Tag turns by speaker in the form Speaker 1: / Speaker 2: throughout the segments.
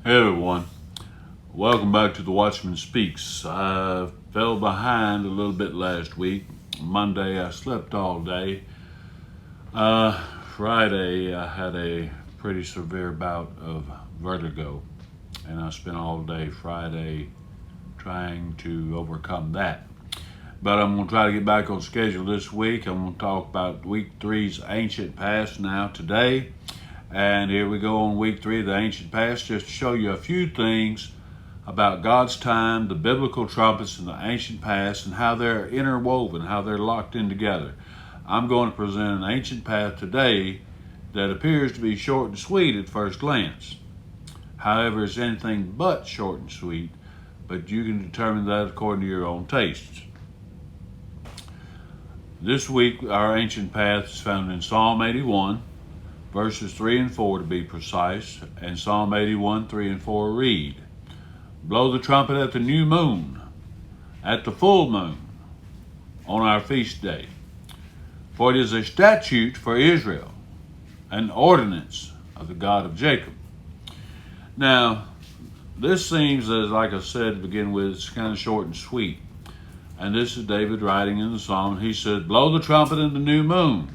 Speaker 1: Hey everyone, welcome back to the Watchman Speaks. I fell behind a little bit last week. Monday I slept all day. Friday I had a pretty severe bout of vertigo, and I spent all day Friday trying to overcome that. But I'm going to try to get back on schedule this week. I'm going to talk about week three's ancient past now today. And here we go on week three of the ancient past, just to show you a few things about God's time, the biblical trumpets in the ancient past, and how they're interwoven, how they're locked in together. I'm going to present an ancient past today that appears to be short and sweet at first glance. However, it's anything but short and sweet, but you can determine that according to your own tastes. This week, our ancient path is found in Psalm 81, verses 3 and 4 to be precise, and Psalm 81, 3 and 4 read, "Blow the trumpet at the new moon, at the full moon, on our feast day. For it is a statute for Israel, an ordinance of the God of Jacob." Now, this seems, as like I said to begin with, it's kind of short and sweet. And this is David writing in the psalm. He said, blow the trumpet in the new moon.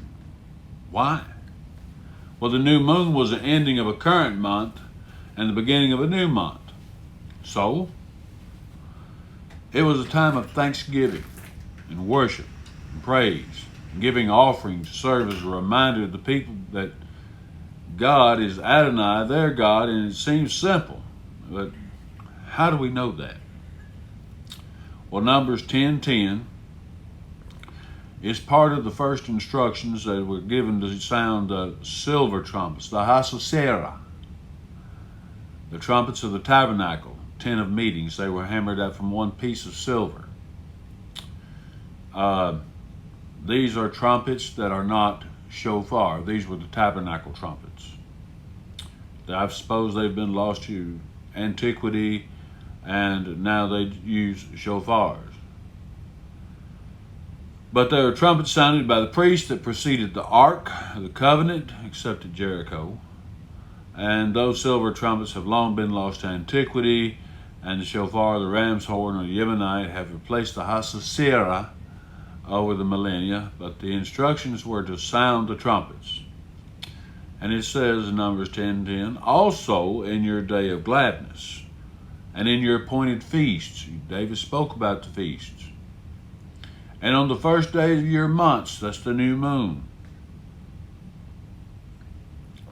Speaker 1: Why? Well, the new moon was the ending of a current month and the beginning of a new month. So, it was a time of thanksgiving and worship and praise, and giving offerings to serve as a reminder to the people that God is Adonai, their God, and it seems simple. But how do we know that? Well, Numbers 10:10 is part of the first instructions that were given to sound the silver trumpets, the hasosera, the trumpets of the tabernacle, tent of meetings. They were hammered out from one piece of silver. These are trumpets that are not shofar. These were the tabernacle trumpets. I suppose they've been lost to antiquity, and now they use shofars. But there were trumpets sounded by the priests that preceded the Ark of the Covenant, except at Jericho. And those silver trumpets have long been lost to antiquity, and the shofar, the ram's horn, or the Yemenite have replaced the hasosera over the millennia. But the instructions were to sound the trumpets. And it says in Numbers 10:10, also in your day of gladness, and in your appointed feasts. David spoke about the feasts. And on the first day of your months, that's the new moon,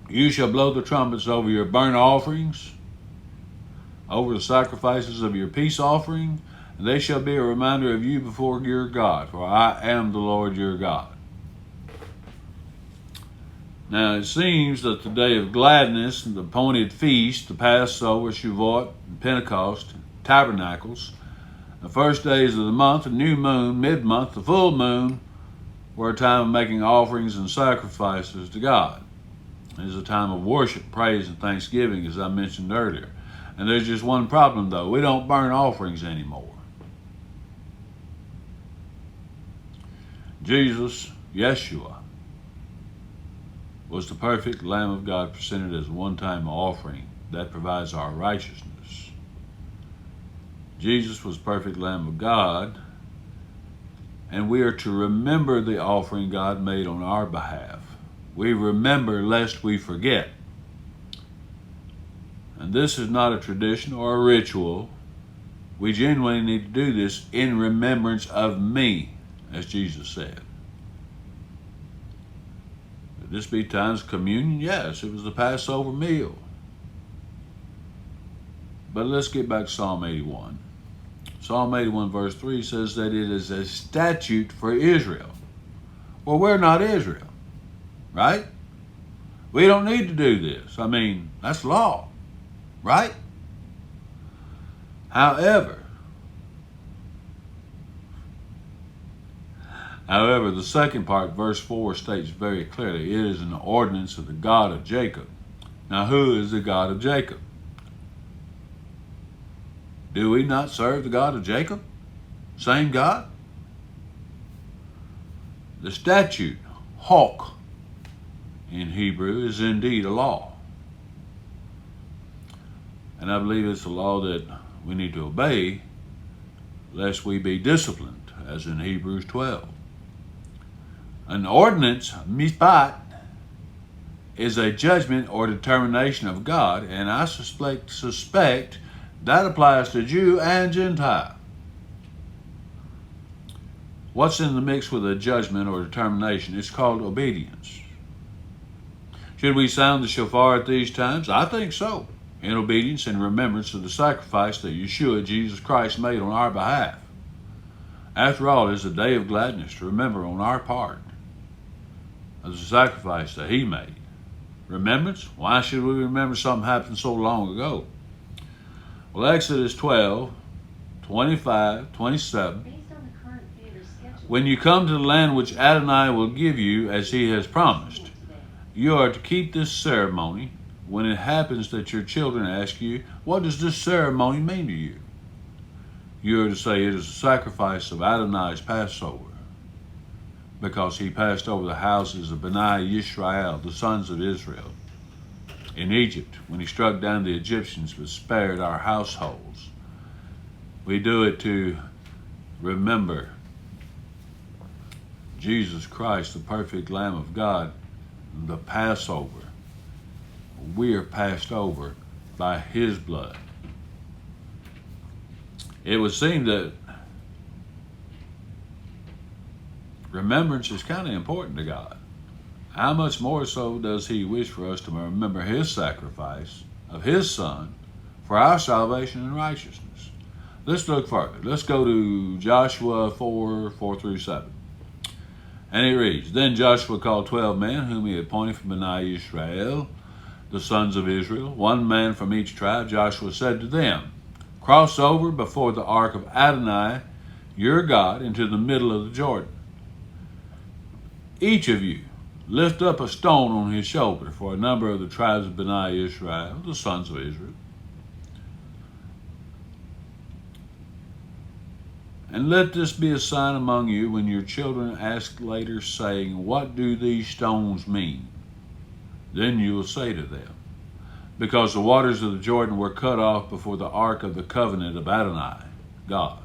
Speaker 1: you shall blow the trumpets over your burnt offerings, over the sacrifices of your peace offering, and they shall be a reminder of you before your God, for I am the Lord your God. Now it seems that the day of gladness and the appointed feast, the Passover, Shavuot, and Pentecost, Tabernacles, the first days of the month, the new moon, mid-month, the full moon, were a time of making offerings and sacrifices to God. It is a time of worship, praise, and thanksgiving, as I mentioned earlier. And there's just one problem, though. We don't burn offerings anymore. Jesus, Yeshua, was the perfect Lamb of God presented as a one-time offering that provides our righteousness. Jesus was the perfect Lamb of God, and we are to remember the offering God made on our behalf. We remember lest we forget. And this is not a tradition or a ritual. We genuinely need to do this in remembrance of me, as Jesus said. Would this be times of communion? Yes, it was the Passover meal. But let's get back to Psalm 81. Psalm 81 verse 3 says that it is a statute for Israel. Well, we're not Israel, right? We don't need to do this. I mean, that's law, right? However, the second part, verse 4, states very clearly, it is an ordinance of the God of Jacob. Now, who is the God of Jacob? Do we not serve the God of Jacob? Same God? The statute, hok, in Hebrew, is indeed a law. And I believe it's a law that we need to obey lest we be disciplined, as in Hebrews 12. An ordinance, mishpat, is a judgment or determination of God, and I suspect that applies to Jew and Gentile. What's in the mix with a judgment or determination? It's called obedience. Should we sound the shofar at these times? I think so, in obedience and remembrance of the sacrifice that Yeshua, Jesus Christ, made on our behalf. After all, it is a day of gladness to remember on our part of the sacrifice that he made. Remembrance? Why should we remember something happened so long ago? Well, Exodus 12, 25, 27. When you come to the land which Adonai will give you as he has promised, you are to keep this ceremony. When it happens that your children ask you, what does this ceremony mean to you? You are to say it is a sacrifice of Adonai's Passover, because he passed over the houses of Bnei Yisrael, the sons of Israel, in Egypt, when he struck down the Egyptians but spared our households. We do it to remember Jesus Christ, the perfect Lamb of God, the Passover. We are passed over by his blood. It would seem that remembrance is kind of important to God. How much more so does he wish for us to remember his sacrifice of his Son for our salvation and righteousness? Let's look further. Let's go to Joshua 4 through 7. And it reads, Then Joshua called 12 men whom he appointed from Bnei Yisrael, the sons of Israel, one man from each tribe. Joshua said to them, Cross over before the ark of Adonai, your God, into the middle of the Jordan. Each of you lift up a stone on his shoulder for a number of the tribes of Bnei Israel, the sons of Israel. And let this be a sign among you when your children ask later, saying, What do these stones mean? Then you will say to them, Because the waters of the Jordan were cut off before the ark of the covenant of Adonai, God,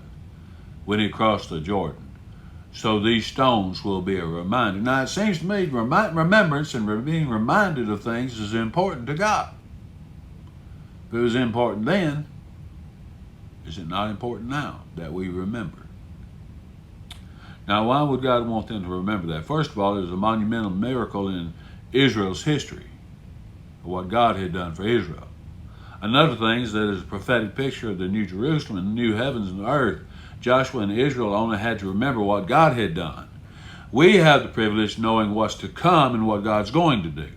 Speaker 1: when he crossed the Jordan. So these stones will be a reminder. Now it seems to me remembrance and being reminded of things is important to God. If it was important then, is it not important now that we remember? Now, why would God want them to remember that? First of all, it was a monumental miracle in Israel's history of what God had done for Israel. Another thing is that it's a prophetic picture of the New Jerusalem and the new heavens and earth. Joshua and Israel only had to remember what God had done. We have the privilege of knowing what's to come and what God's going to do.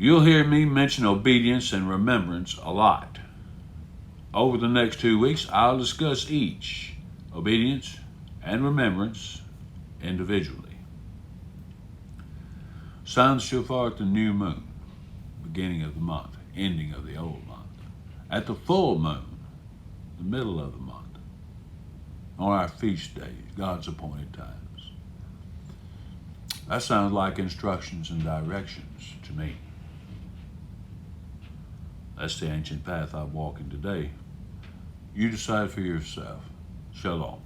Speaker 1: You'll hear me mention obedience and remembrance a lot. Over the next 2 weeks, I'll discuss each, obedience and remembrance, individually. Sound the shofar at the new moon, beginning of the month, ending of the old month. At the full moon, the middle of the month, on our feast days, God's appointed times. That sounds like instructions and directions to me. That's the ancient path I'm walking today. You decide for yourself. Shalom.